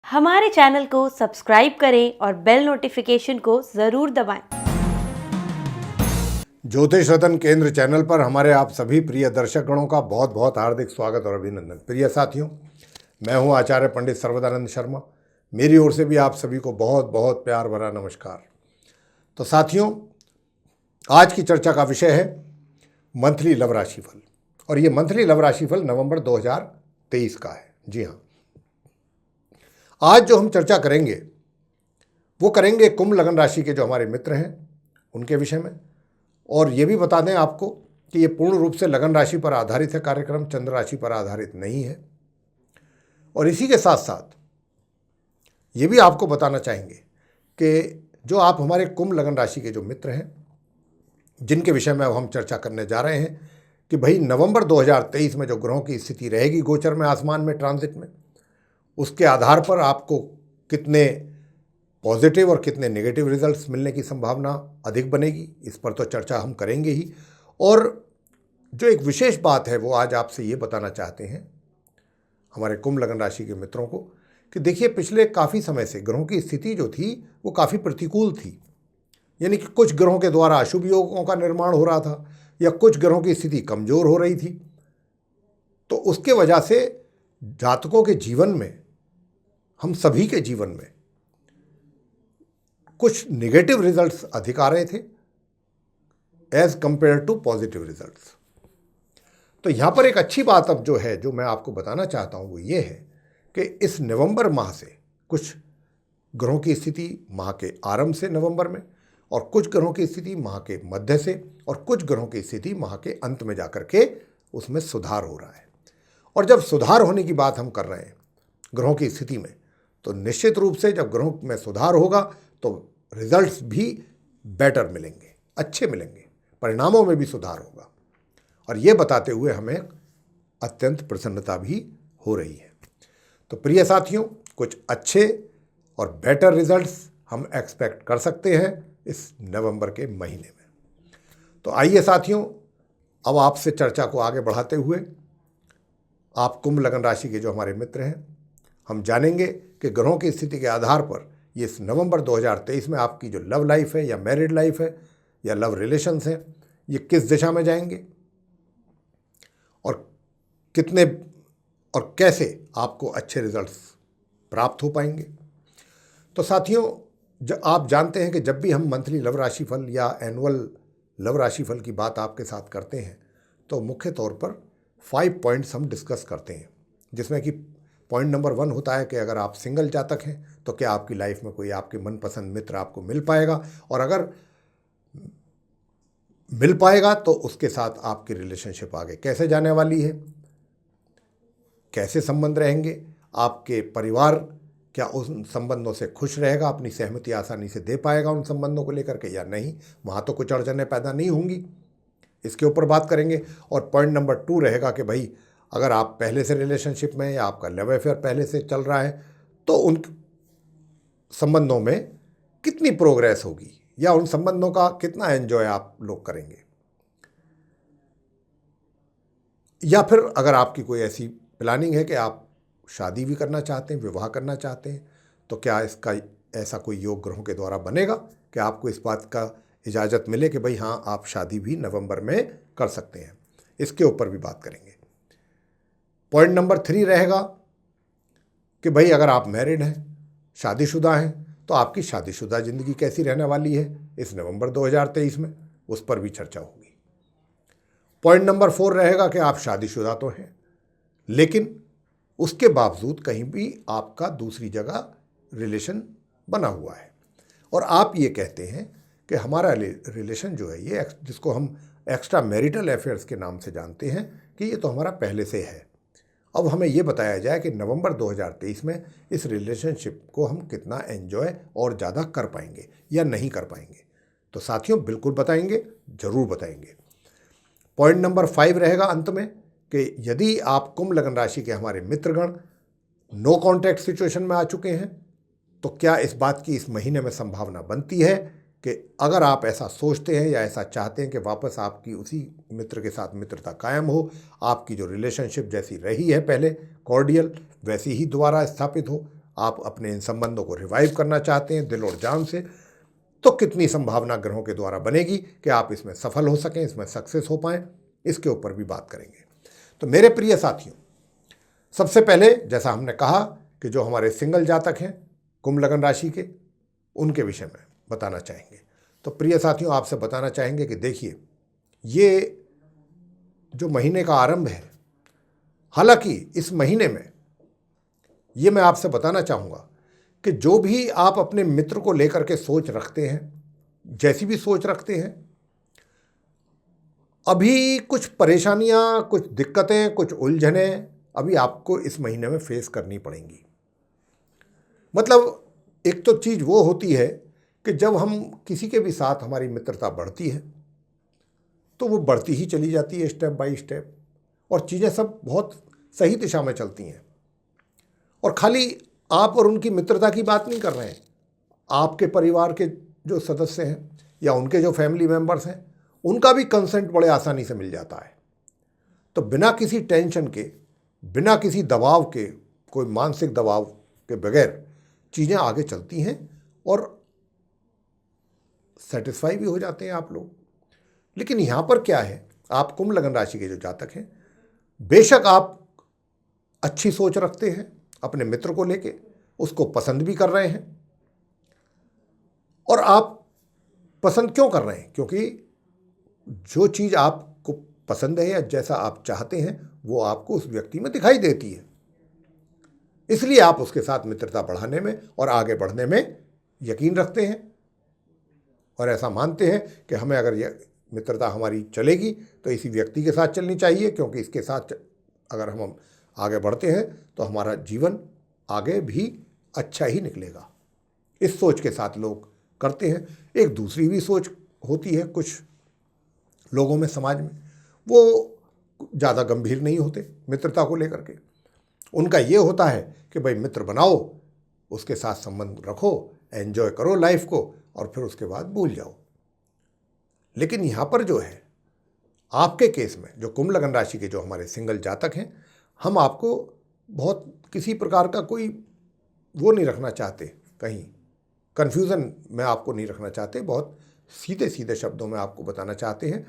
हमारे चैनल को सब्सक्राइब करें और बेल नोटिफिकेशन को ज़रूर दबाएं। ज्योतिष रतन केंद्र चैनल पर हमारे आप सभी प्रिय दर्शकगणों का बहुत बहुत हार्दिक स्वागत और अभिनंदन। प्रिय साथियों, मैं हूं आचार्य पंडित सर्वदानंद शर्मा। मेरी ओर से भी आप सभी को बहुत बहुत प्यार भरा नमस्कार। तो साथियों, आज की चर्चा का विषय है मंथली लव राशिफल, और ये मंथली लव राशिफल नवंबर 2023 का है। जी हाँ, आज जो हम चर्चा करेंगे वो करेंगे कुंभ लगन राशि के जो हमारे मित्र हैं उनके विषय में। और ये भी बता दें आपको कि ये पूर्ण रूप से लगन राशि पर आधारित है कार्यक्रम, चंद्र राशि पर आधारित नहीं है। और इसी के साथ साथ ये भी आपको बताना चाहेंगे कि जो आप हमारे कुंभ लगन राशि के जो मित्र हैं जिनके विषय में अब हम चर्चा करने जा रहे हैं कि भाई नवंबर 2023 में जो ग्रहों की स्थिति रहेगी गोचर में, आसमान में, ट्रांजिट में, उसके आधार पर आपको कितने पॉजिटिव और कितने नेगेटिव रिजल्ट्स मिलने की संभावना अधिक बनेगी, इस पर तो चर्चा हम करेंगे ही। और जो एक विशेष बात है वो आज आपसे ये बताना चाहते हैं हमारे कुंभ लगन राशि के मित्रों को कि देखिए, पिछले काफ़ी समय से ग्रहों की स्थिति जो थी वो काफ़ी प्रतिकूल थी। यानी कि कुछ ग्रहों के द्वारा अशुभ योगों का निर्माण हो रहा था या कुछ ग्रहों की स्थिति कमज़ोर हो रही थी। तो उसके वजह से जातकों के जीवन में, हम सभी के जीवन में कुछ नेगेटिव रिजल्ट्स अधिक आ रहे थे as compared to positive results. तो यहाँ पर एक अच्छी बात अब जो है, जो मैं आपको बताना चाहता हूँ वो ये है कि इस नवंबर माह से कुछ ग्रहों की स्थिति माह के आरंभ से नवंबर में, और कुछ ग्रहों की स्थिति माह के मध्य से, और कुछ ग्रहों की स्थिति माह के अंत में जाकर के उसमें सुधार हो रहा है। और जब सुधार होने की बात हम कर रहे हैं ग्रहों की स्थिति में, तो निश्चित रूप से जब ग्रहों में सुधार होगा तो रिजल्ट्स भी बेटर मिलेंगे, अच्छे मिलेंगे, परिणामों में भी सुधार होगा। और ये बताते हुए हमें अत्यंत प्रसन्नता भी हो रही है। तो प्रिय साथियों, कुछ अच्छे और बेटर रिजल्ट्स हम एक्सपेक्ट कर सकते हैं इस नवंबर के महीने में। तो आइए साथियों, अब आपसे चर्चा को आगे बढ़ाते हुए आप कुंभ लगन राशि के जो हमारे मित्र हैं, हम जानेंगे कि ग्रहों की स्थिति के आधार पर ये इस नवंबर 2023 में आपकी जो लव लाइफ है या मैरिड लाइफ है या लव रिलेशंस हैं, ये किस दिशा में जाएंगे और कितने और कैसे आपको अच्छे रिजल्ट्स प्राप्त हो पाएंगे। तो साथियों, आप जानते हैं कि जब भी हम मंथली लव राशिफल या एनुअल लव राशिफल की बात आपके साथ करते हैं तो मुख्य तौर पर 5 पॉइंट्स हम डिस्कस करते हैं, जिसमें कि पॉइंट नंबर 1 होता है कि अगर आप सिंगल जातक हैं तो क्या आपकी लाइफ में कोई आपके मनपसंद मित्र आपको मिल पाएगा, और अगर मिल पाएगा तो उसके साथ आपकी रिलेशनशिप आगे कैसे जाने वाली है, कैसे संबंध रहेंगे, आपके परिवार क्या उन संबंधों से खुश रहेगा, अपनी सहमति आसानी से दे पाएगा उन संबंधों को लेकर के या नहीं, वहाँ तो कुछ अड़चनें पैदा नहीं होंगी, इसके ऊपर बात करेंगे। और पॉइंट नंबर 2 रहेगा कि भाई अगर आप पहले से रिलेशनशिप में या आपका लव अफेयर पहले से चल रहा है तो उन संबंधों में कितनी प्रोग्रेस होगी या उन संबंधों का कितना एंजॉय आप लोग करेंगे, या फिर अगर आपकी कोई ऐसी प्लानिंग है कि आप शादी भी करना चाहते हैं, विवाह करना चाहते हैं, तो क्या इसका ऐसा कोई योग ग्रहों के द्वारा बनेगा कि आपको इस बात का इजाज़त मिले कि भाई हाँ, आप शादी भी नवंबर में कर सकते हैं, इसके ऊपर भी बात करेंगे। पॉइंट नंबर 3 रहेगा कि भाई अगर आप मैरिड हैं, शादीशुदा हैं, तो आपकी शादीशुदा ज़िंदगी कैसी रहने वाली है इस नवंबर 2023 में, उस पर भी चर्चा होगी। पॉइंट नंबर 4 रहेगा कि आप शादीशुदा तो हैं लेकिन उसके बावजूद कहीं भी आपका दूसरी जगह रिलेशन बना हुआ है और आप ये कहते हैं कि हमारा रिलेशन जो है ये, जिसको हम एक्स्ट्रा मैरिटल अफेयर्स के नाम से जानते हैं, कि ये तो हमारा पहले से है। अब हमें ये बताया जाए कि नवंबर 2023 में इस रिलेशनशिप को हम कितना एंजॉय और ज़्यादा कर पाएंगे या नहीं कर पाएंगे। तो साथियों, बिल्कुल बताएंगे, ज़रूर बताएंगे। पॉइंट नंबर 5 रहेगा अंत में कि यदि आप कुंभ लगन राशि के हमारे मित्रगण नो कॉन्टैक्ट सिचुएशन में आ चुके हैं तो क्या इस बात की इस महीने में संभावना बनती है कि अगर आप ऐसा सोचते हैं या ऐसा चाहते हैं कि वापस आपकी उसी मित्र के साथ मित्रता कायम हो, आपकी जो रिलेशनशिप जैसी रही है पहले कॉर्डियल, वैसी ही दोबारा स्थापित हो, आप अपने इन संबंधों को रिवाइव करना चाहते हैं दिल और जान से, तो कितनी संभावना ग्रहों के द्वारा बनेगी कि आप इसमें सफल हो सकें, इसमें सक्सेस हो पाएं, इसके ऊपर भी बात करेंगे। तो मेरे प्रिय साथियों, सबसे पहले जैसा हमने कहा कि जो हमारे सिंगल जातक हैं कुंभ लगन राशि के, उनके विषय में बताना चाहेंगे। तो प्रिय साथियों, आपसे बताना चाहेंगे कि देखिए, ये जो महीने का आरंभ है, हालांकि इस महीने में ये मैं आपसे बताना चाहूँगा कि जो भी आप अपने मित्र को लेकर के सोच रखते हैं, जैसी भी सोच रखते हैं, अभी कुछ परेशानियां, कुछ दिक्कतें, कुछ उलझनें अभी आपको इस महीने में फेस करनी पड़ेंगी। मतलब एक तो चीज़ वो होती है कि जब हम किसी के भी साथ हमारी मित्रता बढ़ती है तो वो बढ़ती ही चली जाती है स्टेप बाय स्टेप, और चीज़ें सब बहुत सही दिशा में चलती हैं। और खाली आप और उनकी मित्रता की बात नहीं कर रहे हैं, आपके परिवार के जो सदस्य हैं या उनके जो फैमिली मेंबर्स हैं, उनका भी कंसेंट बड़े आसानी से मिल जाता है। तो बिना किसी टेंशन के, बिना किसी दबाव के, कोई मानसिक दबाव के बगैर चीज़ें आगे चलती हैं और सेटिस्फाई भी हो जाते हैं आप लोग। लेकिन यहाँ पर क्या है, आप कुंभ लगन राशि के जो जातक हैं, बेशक आप अच्छी सोच रखते हैं अपने मित्र को लेके, उसको पसंद भी कर रहे हैं। और आप पसंद क्यों कर रहे हैं? क्योंकि जो चीज़ आपको पसंद है या जैसा आप चाहते हैं वो आपको उस व्यक्ति में दिखाई देती है, इसलिए आप उसके साथ मित्रता बढ़ाने में और आगे बढ़ने में यकीन रखते हैं और ऐसा मानते हैं कि हमें अगर यह मित्रता हमारी चलेगी तो इसी व्यक्ति के साथ चलनी चाहिए, क्योंकि इसके साथ अगर हम आगे बढ़ते हैं तो हमारा जीवन आगे भी अच्छा ही निकलेगा। इस सोच के साथ लोग करते हैं। एक दूसरी भी सोच होती है कुछ लोगों में, समाज में, वो ज़्यादा गंभीर नहीं होते मित्रता को लेकर के। उनका ये होता है कि भाई मित्र बनाओ, उसके साथ संबंध रखो, एंजॉय करो लाइफ को और फिर उसके बाद भूल जाओ। लेकिन यहाँ पर जो है, आपके केस में जो कुंभ लगन राशि के जो हमारे सिंगल जातक हैं, हम आपको बहुत किसी प्रकार का कोई वो नहीं रखना चाहते, कहीं कन्फ्यूज़न में आपको नहीं रखना चाहते। बहुत सीधे सीधे शब्दों में आपको बताना चाहते हैं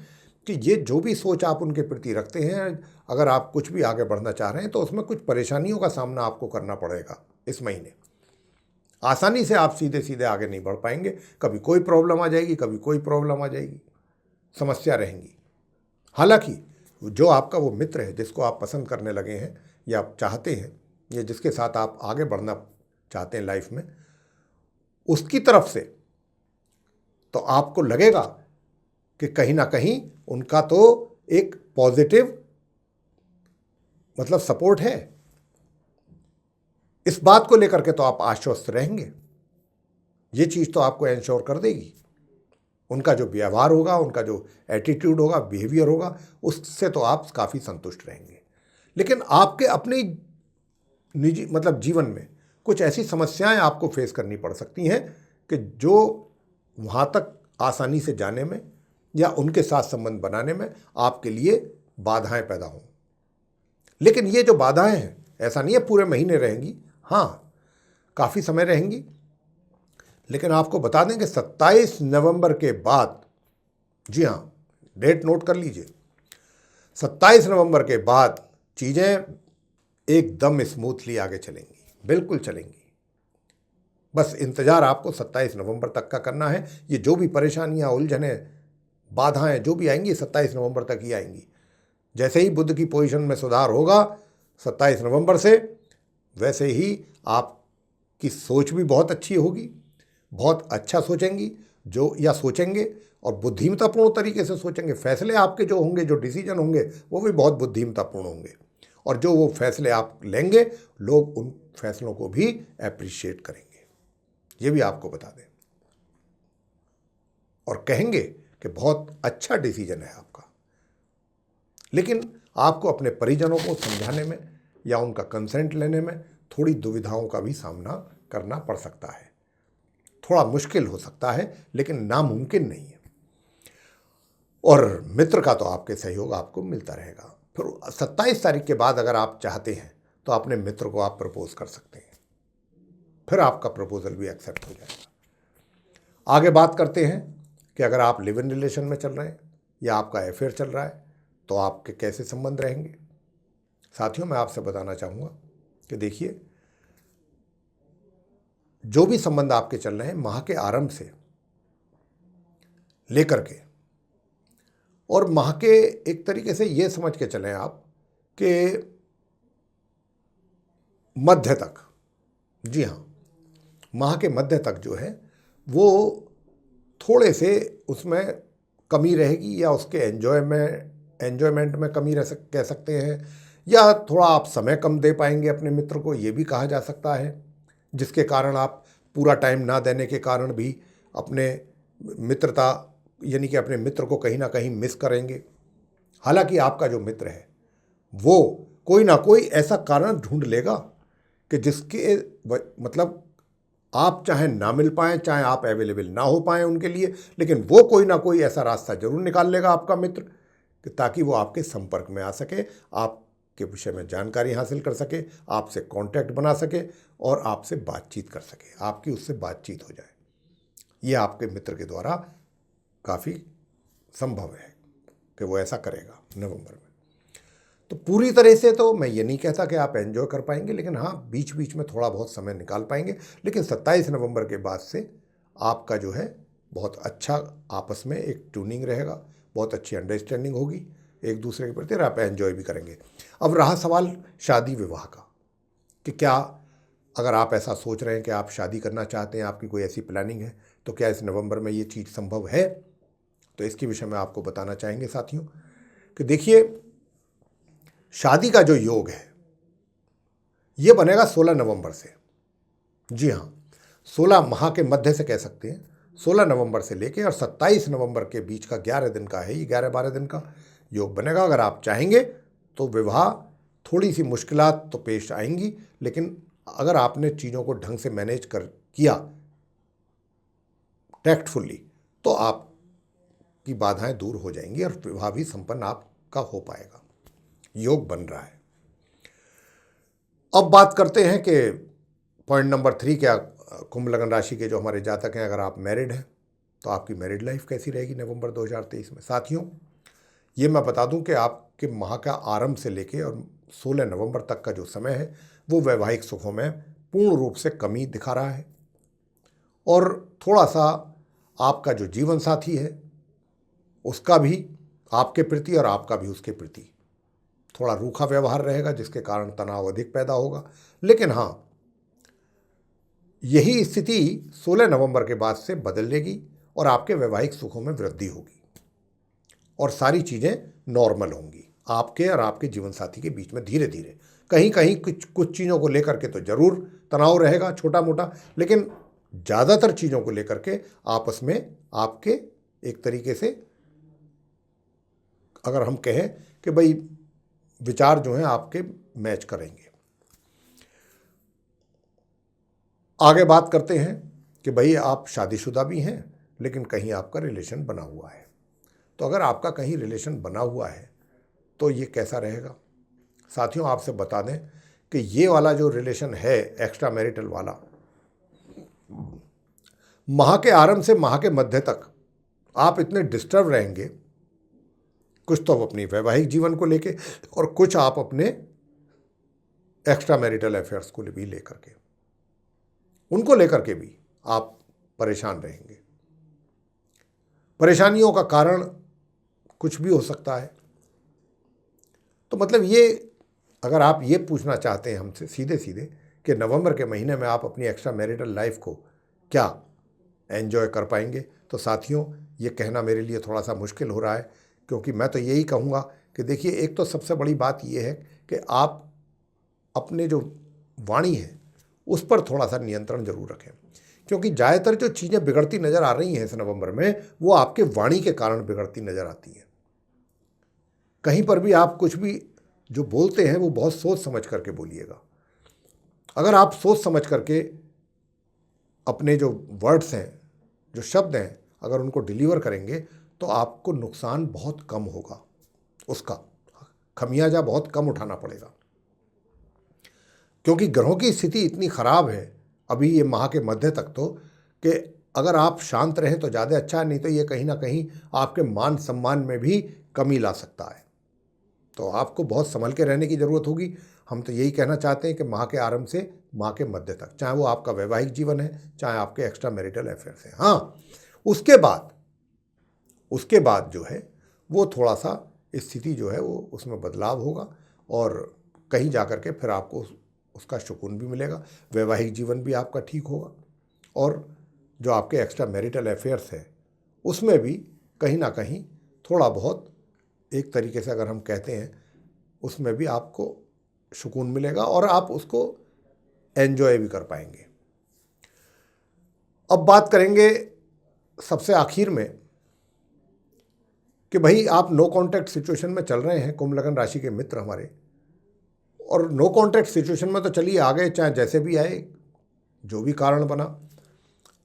कि ये जो भी सोच आप उनके प्रति रखते हैं, अगर आप कुछ भी आगे बढ़ना चाह रहे हैं तो उसमें कुछ परेशानियों का सामना आपको करना पड़ेगा। इस महीने आसानी से आप सीधे सीधे आगे नहीं बढ़ पाएंगे। कभी कोई प्रॉब्लम आ जाएगी, कभी कोई प्रॉब्लम आ जाएगी, समस्या रहेंगी। हालांकि जो आपका वो मित्र है जिसको आप पसंद करने लगे हैं या आप चाहते हैं, या जिसके साथ आप आगे बढ़ना चाहते हैं लाइफ में, उसकी तरफ से तो आपको लगेगा कि कहीं ना कहीं उनका तो एक पॉजिटिव मतलब सपोर्ट है। इस बात को लेकर के तो आप आश्वस्त रहेंगे, ये चीज़ तो आपको एंश्योर कर देगी। उनका जो व्यवहार होगा, उनका जो एटीट्यूड होगा, बिहेवियर होगा, उससे तो आप काफ़ी संतुष्ट रहेंगे। लेकिन आपके अपने निजी मतलब जीवन में कुछ ऐसी समस्याएं आपको फेस करनी पड़ सकती हैं कि जो वहाँ तक आसानी से जाने में या उनके साथ संबंध बनाने में आपके लिए बाधाएं पैदा हों। लेकिन ये जो बाधाएं हैं, ऐसा नहीं है पूरे महीने रहेंगी, हाँ काफ़ी समय रहेंगी। लेकिन आपको बता दें कि 27 नवंबर के बाद, जी हाँ डेट नोट कर लीजिए, 27 नवंबर के बाद चीज़ें एकदम स्मूथली आगे चलेंगी, बिल्कुल चलेंगी। बस इंतज़ार आपको 27 नवंबर तक का करना है। ये जो भी परेशानियाँ, उलझने, बाधाएं जो भी आएंगी 27 नवंबर तक ही आएंगी। जैसे ही बुध की पोजीशन में सुधार होगा 27 नवंबर से, वैसे ही आपकी सोच भी बहुत अच्छी होगी, बहुत अच्छा सोचेंगी जो या सोचेंगे और बुद्धिमत्तापूर्ण तरीके से सोचेंगे। फैसले आपके जो होंगे, जो डिसीजन होंगे, वो भी बहुत बुद्धिमत्तापूर्ण होंगे। और जो वो फैसले आप लेंगे, लोग उन फैसलों को भी अप्रिशिएट करेंगे, ये भी आपको बता दें, और कहेंगे कि बहुत अच्छा डिसीजन है आपका। लेकिन आपको अपने परिजनों को समझाने में या उनका कंसेंट लेने में थोड़ी दुविधाओं का भी सामना करना पड़ सकता है। थोड़ा मुश्किल हो सकता है, लेकिन नामुमकिन नहीं है। और मित्र का तो आपके सहयोग आपको मिलता रहेगा। फिर 27 तारीख के बाद अगर आप चाहते हैं तो अपने मित्र को आप प्रपोज कर सकते हैं। फिर आपका प्रपोजल भी एक्सेप्ट हो जाएगा। आगे बात करते हैं कि अगर आप लिव इन रिलेशन में चल रहे हैं या आपका अफेयर चल रहा है तो आपके कैसे संबंध रहेंगे। साथियों, मैं आपसे बताना चाहूँगा कि देखिए, जो भी संबंध आपके चल रहे हैं माह के आरंभ से लेकर के और माह के एक तरीके से ये समझ के चलें आप कि मध्य तक, जी हाँ, माह के मध्य तक जो है वो थोड़े से उसमें कमी रहेगी या उसके एन्जॉयमेंट में कमी कह सकते हैं, या थोड़ा आप समय कम दे पाएंगे अपने मित्र को, ये भी कहा जा सकता है, जिसके कारण आप पूरा टाइम ना देने के कारण भी अपने मित्रता यानी कि अपने मित्र को कहीं ना कहीं मिस करेंगे। हालांकि आपका जो मित्र है वो कोई ना कोई ऐसा कारण ढूंढ लेगा कि जिसके मतलब आप चाहे ना मिल पाएँ, चाहे आप अवेलेबल ना हो पाएँ उनके लिए, लेकिन वो कोई ना कोई ऐसा रास्ता जरूर निकाल लेगा आपका मित्र कि ताकि वो आपके संपर्क में आ सके, आपके विषय में जानकारी हासिल कर सके, आपसे कांटेक्ट बना सके और आपसे बातचीत कर सके, आपकी उससे बातचीत हो जाए। ये आपके मित्र के द्वारा काफ़ी संभव है कि वो ऐसा करेगा नवंबर में। तो पूरी तरह से तो मैं ये नहीं कहता कि आप एंजॉय कर पाएंगे, लेकिन हाँ, बीच बीच में थोड़ा बहुत समय निकाल पाएंगे। लेकिन 27 नवंबर के बाद से आपका जो है बहुत अच्छा आपस में एक ट्यूनिंग रहेगा, बहुत अच्छी अंडरस्टैंडिंग होगी एक दूसरे के प्रति और आप एंजॉय भी करेंगे। अब रहा सवाल शादी विवाह का कि क्या अगर आप ऐसा सोच रहे हैं कि आप शादी करना चाहते हैं, आपकी कोई ऐसी प्लानिंग है, तो क्या इस नवंबर में ये चीज़ संभव है। तो इसके विषय में आपको बताना चाहेंगे साथियों कि देखिए, शादी का जो योग है ये बनेगा 16 नवंबर से। जी हाँ, 16 माह के मध्य से कह सकते हैं, 16 नवंबर से लेके और 27 नवंबर के बीच का 11 दिन का है, ये 11-12 दिन का योग बनेगा। अगर आप चाहेंगे तो विवाह थोड़ी सी मुश्किलात तो पेश आएंगी, लेकिन अगर आपने चीज़ों को ढंग से मैनेज कर किया टैक्टफुली तो आपकी बाधाएं दूर हो जाएंगी और विवाह भी संपन्न आपका हो पाएगा। योग बन रहा है। अब बात करते हैं कि पॉइंट नंबर 3, क्या कुंभ लग्न राशि के जो हमारे जातक हैं, अगर आप मैरिड हैं तो आपकी मैरिड लाइफ कैसी रहेगी नवंबर 2023 में। साथियों, ये मैं बता दूं कि आपके माह का आरंभ से लेके और 16 नवंबर तक का जो समय है वो वैवाहिक सुखों में पूर्ण रूप से कमी दिखा रहा है और थोड़ा सा आपका जो जीवन साथी है उसका भी आपके प्रति और आपका भी उसके प्रति थोड़ा रूखा व्यवहार रहेगा, जिसके कारण तनाव अधिक पैदा होगा। लेकिन हाँ, यही स्थिति 16 नवंबर के बाद से बदलेगी और आपके वैवाहिक सुखों में वृद्धि होगी और सारी चीज़ें नॉर्मल होंगी आपके और आपके जीवन साथी के बीच में। धीरे धीरे कहीं कहीं कुछ चीज़ों को लेकर के तो ज़रूर तनाव रहेगा छोटा मोटा, लेकिन ज़्यादातर चीज़ों को लेकर के आपस में आपके एक तरीके से अगर हम कहें कि भाई विचार जो हैं आपके मैच करेंगे। आगे बात करते हैं कि भाई आप शादीशुदा भी हैं लेकिन कहीं आपका रिलेशन बना हुआ है। तो अगर आपका कहीं रिलेशन बना हुआ है तो ये कैसा रहेगा। साथियों, आपसे बता दें कि ये वाला जो रिलेशन है एक्स्ट्रा मैरिटल वाला, माह के आरंभ से माह के मध्य तक आप इतने डिस्टर्ब रहेंगे, कुछ तो अपनी वैवाहिक जीवन को लेके और कुछ आप अपने एक्स्ट्रा मैरिटल अफेयर्स को भी लेकर के, उनको लेकर के भी आप परेशान रहेंगे। परेशानियों का कारण कुछ भी हो सकता है। तो मतलब ये, अगर आप ये पूछना चाहते हैं हमसे सीधे सीधे कि नवंबर के महीने में आप अपनी एक्स्ट्रा मैरिटल लाइफ को क्या एंजॉय कर पाएंगे, तो साथियों ये कहना मेरे लिए थोड़ा सा मुश्किल हो रहा है, क्योंकि मैं तो यही कहूँगा कि देखिए, एक तो सबसे बड़ी बात ये है कि आप अपने जो वाणी है उस पर थोड़ा सा नियंत्रण जरूर रखें, क्योंकि ज़्यादातर जो चीज़ें बिगड़ती नज़र आ रही हैं इस नवंबर में वो आपके वाणी के कारण बिगड़ती नज़र आती हैं। कहीं पर भी आप कुछ भी जो बोलते हैं वो बहुत सोच समझ करके बोलिएगा। अगर आप सोच समझ करके अपने जो वर्ड्स हैं, जो शब्द हैं, अगर उनको डिलीवर करेंगे तो आपको नुकसान बहुत कम होगा, उसका खमियाजा बहुत कम उठाना पड़ेगा, क्योंकि ग्रहों की स्थिति इतनी ख़राब है। अभी ये माह के मध्य तक तो, कि अगर आप शांत रहें तो ज़्यादा अच्छा है, नहीं तो ये कहीं ना कहीं आपके मान सम्मान में भी कमी ला सकता है। तो आपको बहुत संभल के रहने की ज़रूरत होगी। हम तो यही कहना चाहते हैं कि माह के आरंभ से माह के मध्य तक, चाहे वो आपका वैवाहिक जीवन है, चाहे आपके एक्स्ट्रा मैरिटल अफेयर्स हैं। हाँ, उसके बाद जो है वो थोड़ा सा स्थिति जो है वो उसमें बदलाव होगा, और कहीं जा कर के फिर आपको उसका सुकून भी मिलेगा, वैवाहिक जीवन भी आपका ठीक होगा, और जो आपके एक्स्ट्रा मैरिटल अफेयर्स है उसमें भी कहीं ना कहीं थोड़ा बहुत, एक तरीके से अगर हम कहते हैं, उसमें भी आपको सुकून मिलेगा और आप उसको एंजॉय भी कर पाएंगे। अब बात करेंगे सबसे आखिर में कि भाई आप नो कॉन्टैक्ट सिचुएशन में चल रहे हैं, कुंभ लग्न राशि के मित्र हमारे, और नो कॉन्टैक्ट सिचुएशन में तो चलिए आ गए, चाहे जैसे भी आए, जो भी कारण बना।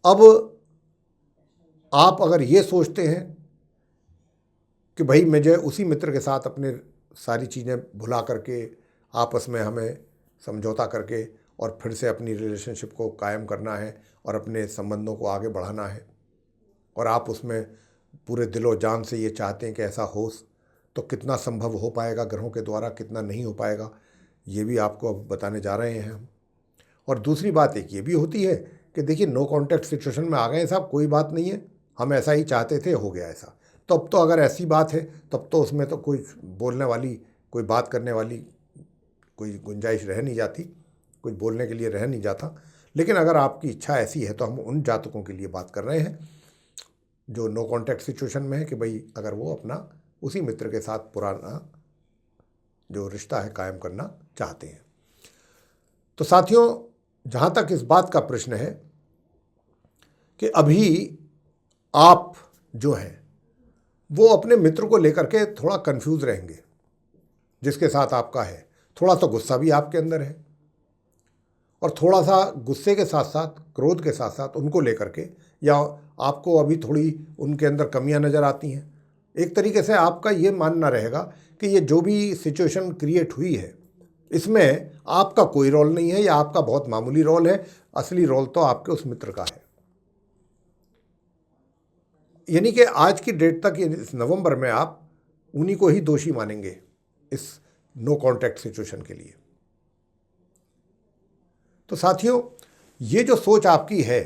अब आप अगर ये सोचते हैं कि भाई मुझे उसी मित्र के साथ अपने सारी चीज़ें भुला करके आपस में हमें समझौता करके और फिर से अपनी रिलेशनशिप को कायम करना है और अपने संबंधों को आगे बढ़ाना है, और आप उसमें पूरे दिलो जान से ये चाहते हैं कि ऐसा हो, तो कितना संभव हो पाएगा ग्रहों के द्वारा, कितना नहीं हो पाएगा, ये भी आपको अब बताने जा रहे हैं हम। और दूसरी बात एक ये भी होती है कि देखिए, नो कॉन्टैक्ट सिचुएशन में आ गए साहब, कोई बात नहीं है, हम ऐसा ही चाहते थे, हो गया ऐसा। तो अब तो अगर ऐसी बात है तब तो उसमें तो कोई बोलने वाली, कोई बात करने वाली कोई गुंजाइश रह नहीं जाती, कुछ बोलने के लिए रह नहीं जाता। लेकिन अगर आपकी इच्छा ऐसी है तो हम उन जातकों के लिए बात कर रहे हैं जो नो कॉन्टैक्ट सिचुएशन में है, कि भाई अगर वो अपना उसी मित्र के साथ पुराना जो रिश्ता है कायम करना चाहते हैं। तो साथियों, जहाँ तक इस बात का प्रश्न है कि अभी आप जो हैं वो अपने मित्र को लेकर के थोड़ा कंफ्यूज रहेंगे, जिसके साथ आपका है, थोड़ा सा गुस्सा भी आपके अंदर है, और थोड़ा सा गुस्से के साथ साथ क्रोध के साथ साथ उनको लेकर के, या आपको अभी थोड़ी उनके अंदर कमियां नज़र आती हैं। एक तरीके से आपका ये मानना रहेगा कि ये जो भी सिचुएशन क्रिएट हुई है इसमें आपका कोई रोल नहीं है, या आपका बहुत मामूली रोल है, असली रोल तो आपके उस मित्र का है। यानी कि आज की डेट तक, इस नवंबर में आप उन्हीं को ही दोषी मानेंगे इस नो कॉन्टैक्ट सिचुएशन के लिए। तो साथियों, ये जो सोच आपकी है,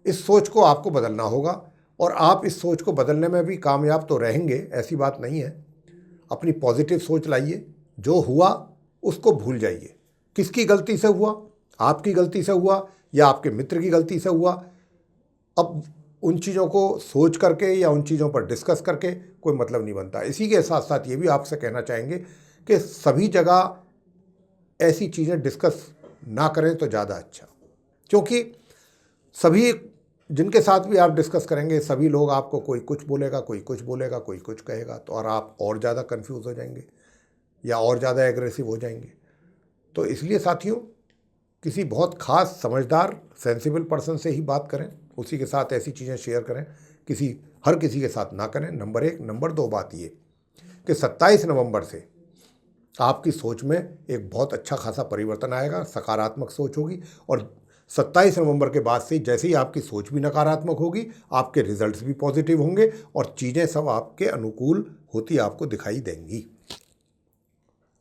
इस सोच को आपको बदलना होगा, और आप इस सोच को बदलने में भी कामयाब तो रहेंगे, ऐसी बात नहीं है। अपनी पॉजिटिव सोच लाइए, जो हुआ उसको भूल जाइए। किसकी गलती से हुआ, आपकी गलती से हुआ या आपके मित्र की गलती से हुआ, अब उन चीज़ों को सोच करके या उन चीज़ों पर डिस्कस करके कोई मतलब नहीं बनता। इसी के साथ साथ ये भी आपसे कहना चाहेंगे कि सभी जगह ऐसी चीज़ें डिस्कस ना करें तो ज़्यादा अच्छा, क्योंकि सभी जिनके साथ भी आप डिस्कस करेंगे, सभी लोग आपको कोई कुछ बोलेगा, कोई कुछ बोलेगा, कोई कुछ कहेगा, तो और आप और ज़्यादा कंफ्यूज हो जाएंगे या और ज़्यादा एग्रेसिव हो जाएंगे। तो इसलिए साथियों, किसी बहुत खास समझदार सेंसिबल पर्सन से ही बात करें, उसी के साथ ऐसी चीज़ें शेयर करें, हर किसी के साथ ना करें, नंबर 1। नंबर 2 बात ये कि 27 नवंबर से आपकी सोच में एक बहुत अच्छा खासा परिवर्तन आएगा, सकारात्मक सोच होगी, और 27 नवंबर के बाद से जैसे ही आपकी सोच भी नकारात्मक होगी, आपके रिजल्ट्स भी पॉजिटिव होंगे और चीज़ें सब आपके अनुकूल होती आपको दिखाई देंगी।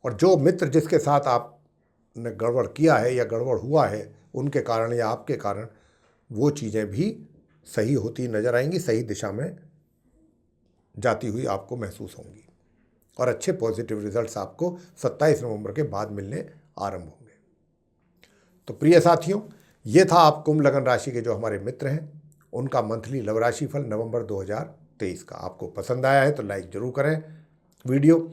और जो मित्र जिसके साथ आपने गड़बड़ किया है या गड़बड़ हुआ है, उनके कारण या आपके कारण वो चीज़ें भी सही होती नज़र आएंगी, सही दिशा में जाती हुई आपको महसूस होंगी, और अच्छे पॉजिटिव रिजल्ट्स आपको 27 नवंबर के बाद मिलने आरंभ होंगे। तो प्रिय साथियों, ये था आप कुंभ लग्न राशि के जो हमारे मित्र हैं, उनका मंथली लव राशि फल नवंबर 2023 का। आपको पसंद आया है तो लाइक ज़रूर करें वीडियो,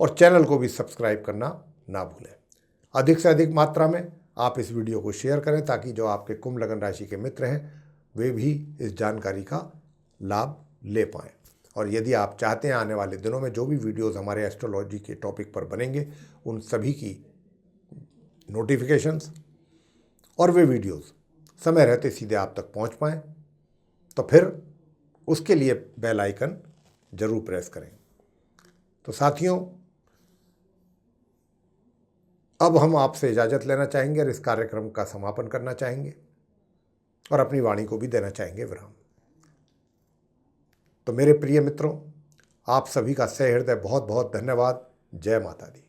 और चैनल को भी सब्सक्राइब करना ना भूलें। अधिक से अधिक मात्रा में आप इस वीडियो को शेयर करें, ताकि जो आपके कुंभ लग्न राशि के मित्र हैं वे भी इस जानकारी का लाभ ले पाएँ। और यदि आप चाहते हैं आने वाले दिनों में जो भी वीडियोस हमारे एस्ट्रोलॉजी के टॉपिक पर बनेंगे, उन सभी की नोटिफिकेशंस और वे वीडियोस समय रहते सीधे आप तक पहुंच पाएँ, तो फिर उसके लिए बेल आइकन जरूर प्रेस करें। तो साथियों, अब हम आपसे इजाज़त लेना चाहेंगे और इस कार्यक्रम का समापन करना चाहेंगे। और अपनी वाणी को भी देना चाहेंगे विराम। तो मेरे प्रिय मित्रों, आप सभी का सह हृदय बहुत बहुत धन्यवाद। जय माता दी।